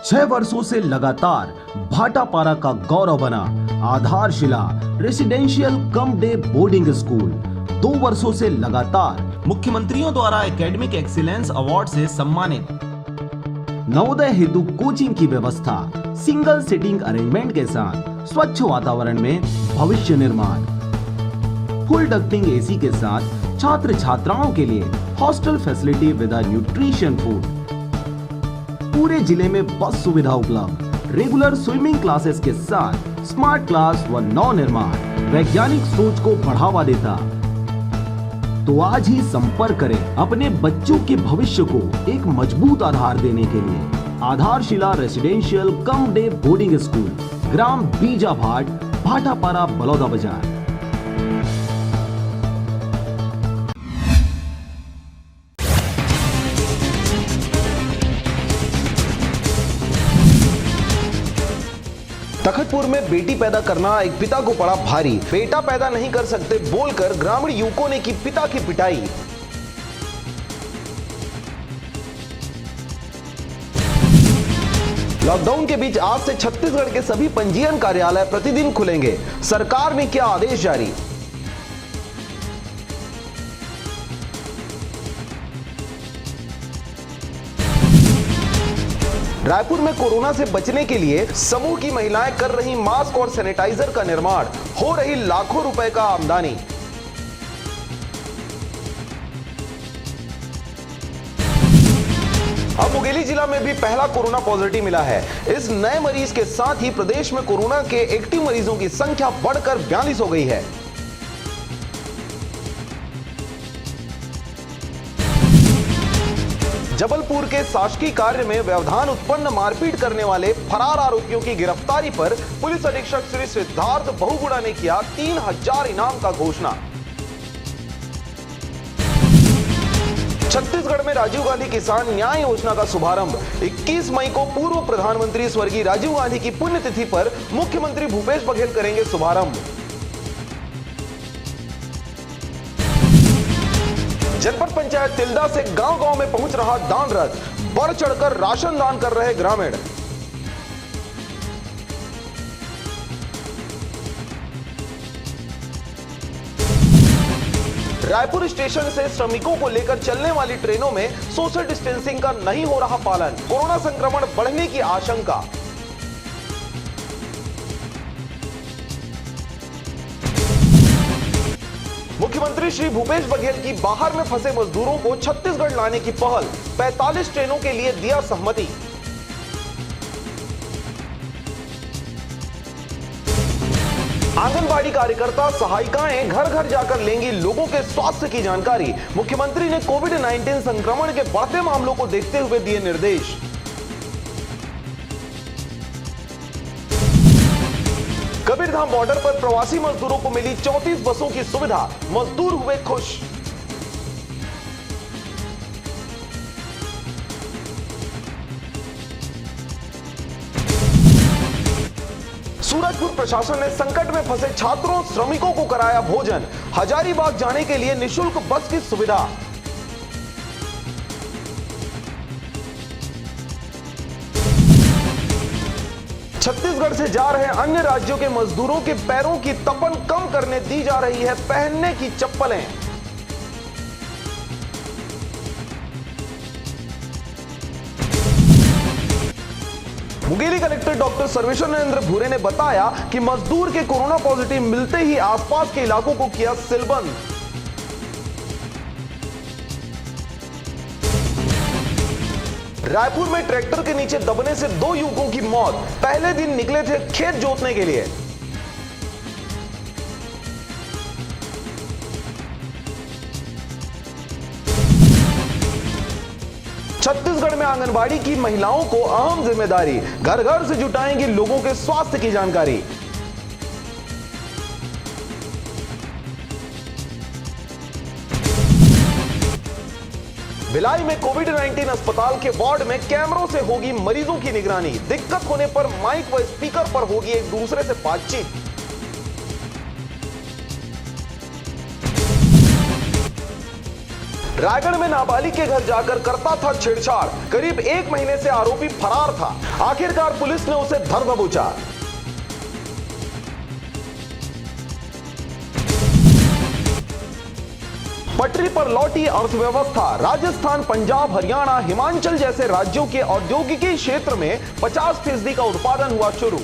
6 वर्षों से लगातार भाटापारा का गौरव बना आधारशिला residential cum day boarding school 2 वर्षों से लगातार मुख्यमंत्रियों द्वारा एकेडमिक एक्सीलेंस अवार्ड से सम्मानित। नवोदय हेतु कोचिंग की व्यवस्था, सिंगल सिटिंग अरेंजमेंट के साथ स्वच्छ वातावरण में भविष्य निर्माण, फुल डक्टिंग एसी के साथ छात्र छात्राओं के लिए hostel facility with nutrition food, पूरे जिले में बस सुविधा उपलब्ध, रेगुलर स्विमिंग क्लासेस के साथ स्मार्ट क्लास व नव निर्माण वैज्ञानिक सोच को बढ़ावा देता। तो आज ही संपर्क करें अपने बच्चों के भविष्य को एक मजबूत आधार देने के लिए। Aadharshila residential cum day boarding school, ग्राम बीजाभाट, भाटापारा, बलौदा बाजार। तखतपुर में बेटी पैदा करना एक पिता को पड़ा भारी। बेटा पैदा नहीं कर सकते बोलकर ग्रामीण युवकों ने की पिता की पिटाई। लॉकडाउन के बीच आज से छत्तीसगढ़ के सभी पंजीयन कार्यालय प्रतिदिन खुलेंगे। सरकार ने किया आदेश जारी। रायपुर में कोरोना से बचने के लिए समूह की महिलाएं कर रही मास्क और सैनिटाइजर का निर्माण, हो रही लाखों रुपए का आमदनी। अब मुंगेली जिला में भी पहला कोरोना पॉजिटिव मिला है। इस नए मरीज के साथ ही प्रदेश में कोरोना के एक्टिव मरीजों की संख्या बढ़कर 42 हो गई है। जबलपुर के शासकीय कार्य में व्यवधान उत्पन्न मारपीट करने वाले फरार आरोपियों की गिरफ्तारी पर पुलिस अधीक्षक श्री सिद्धार्थ बहुगुणा ने किया 3000 इनाम का घोषणा। छत्तीसगढ़ में राजीव गांधी किसान न्याय योजना का शुभारंभ। 21 मई को पूर्व प्रधानमंत्री स्वर्गीय राजीव गांधी की पुण्यतिथि पर मुख्यमंत्री भूपेश बघेल करेंगे शुभारंभ। जनपद पंचायत तिल्दा से गांव-गांव में पहुंच रहा दान रथ, बढ़ चढ़कर राशन दान कर रहे ग्रामीण। रायपुर स्टेशन से श्रमिकों को लेकर चलने वाली ट्रेनों में सोशल डिस्टेंसिंग का नहीं हो रहा पालन, कोरोना संक्रमण बढ़ने की आशंका। मुख्यमंत्री श्री भूपेश बघेल की बाहर में फंसे मजदूरों को छत्तीसगढ़ लाने की पहल, 45 ट्रेनों के लिए दिया सहमति। आंगनबाड़ी कार्यकर्ता सहायिकाएं घर घर जाकर लेंगी लोगों के स्वास्थ्य की जानकारी। मुख्यमंत्री ने कोविड-19 संक्रमण के बढ़ते मामलों को देखते हुए दिए निर्देश। कबीरधाम बॉर्डर पर प्रवासी मजदूरों को मिली 34 बसों की सुविधा, मजदूर हुए खुश। सूरजपुर प्रशासन ने संकट में फंसे छात्रों श्रमिकों को कराया भोजन, हजारीबाग जाने के लिए निःशुल्क बस की सुविधा। छत्तीसगढ़ से जा रहे अन्य राज्यों के मजदूरों के पैरों की तपन कम करने दी जा रही है पहनने की चप्पलें। मुंगेली कलेक्टर डॉक्टर सर्वेश्वर भूरे ने बताया कि मजदूर के कोरोना पॉजिटिव मिलते ही आसपास के इलाकों को किया सीलबंद। रायपुर में ट्रैक्टर के नीचे दबने से 2 युवकों की मौत, पहले दिन निकले थे खेत जोतने के लिए। छत्तीसगढ़ में आंगनबाड़ी की महिलाओं को अहम जिम्मेदारी, घर घर से जुटाएंगी लोगों के स्वास्थ्य की जानकारी। भिलाई में कोविड-19 अस्पताल के वार्ड में कैमरों से होगी मरीजों की निगरानी। दिक्कत होने पर माइक व स्पीकर पर होगी एक दूसरे से बातचीत। रायगढ़ में नाबालिग के घर जाकर करता था छेड़छाड़। करीब 1 महीने से आरोपी फरार था। आखिरकार पुलिस ने उसे धर दबोचा। पटरी पर लौटी अर्थव्यवस्था। राजस्थान, पंजाब, हरियाणा, हिमाचल जैसे राज्यों के औद्योगिकी क्षेत्र में 50% का उत्पादन हुआ शुरू।